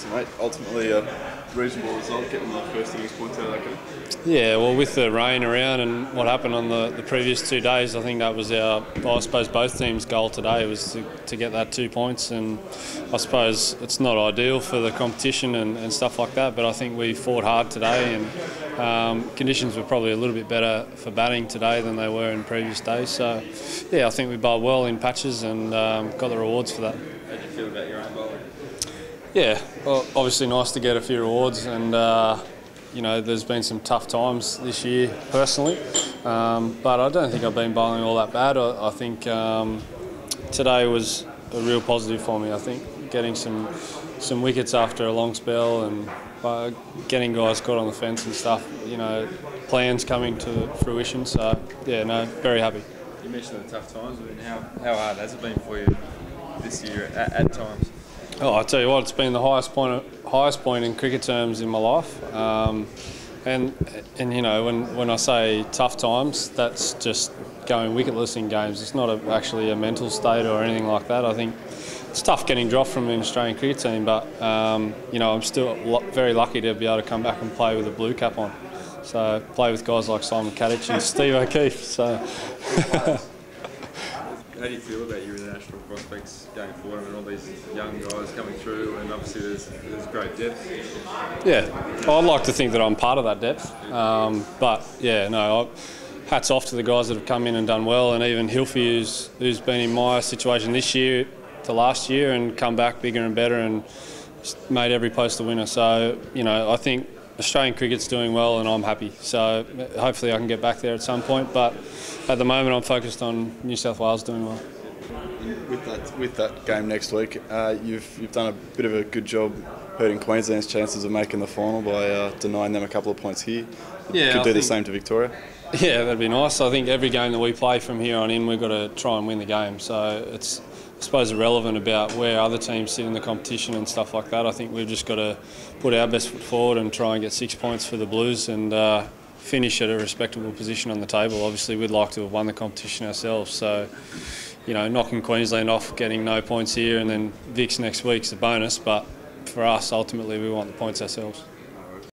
So, mate, ultimately a reasonable result, getting the first innings points out of that game. Yeah, well, with the rain around and what happened on the previous 2 days, I think that was I suppose both teams' goal today was to get that 2 points, and I suppose it's not ideal for the competition and stuff like that, but I think we fought hard today, and conditions were probably a little bit better for batting today than they were in previous days. So, yeah, I think we bowled well in patches and got the rewards for that. How do you feel about your own bowling? Yeah, well, obviously nice to get a few rewards, and you know, there's been some tough times this year personally, but I don't think I've been bowling all that bad. I think today was a real positive for me. I think getting some wickets after a long spell and getting guys caught on the fence and stuff, you know, plans coming to fruition. So yeah, no, very happy. You mentioned the tough times. I mean, how hard has it been for you this year at times? Oh, I tell you what, it's been the highest point in cricket terms in my life, and you know, when I say tough times, that's just going wicketless in games. It's not actually a mental state or anything like that. I think it's tough getting dropped from an Australian cricket team, but you know, I'm still very lucky to be able to come back and play with a blue cap on. So play with guys like Simon Kadich and Steve O'Keefe. So. How do you feel about your international prospects going forward? I mean, all these young guys coming through, and obviously there's great depth. Yeah, well, I'd like to think that I'm part of that depth, but yeah, no, hats off to the guys that have come in and done well, and even Hilfy, who's been in my situation this year to last year and come back bigger and better and made every post a winner. So, you know, I think Australian cricket's doing well and I'm happy. So hopefully I can get back there at some point, but at the moment I'm focused on New South Wales doing well. With that game next week, you've done a bit of a good job hurting Queensland's chances of making the final by denying them a couple of points here. Yeah, could do the same to Victoria. Yeah, that'd be nice. I think every game that we play from here on in, we've got to try and win the game. So it's, I suppose, irrelevant about where other teams sit in the competition and stuff like that. I think we've just got to put our best foot forward and try and get 6 points for the Blues and finish at a respectable position on the table. Obviously, we'd like to have won the competition ourselves. So, you know, knocking Queensland off, getting no points here, and then Vic's next week's a bonus. But for us, ultimately, we want the points ourselves.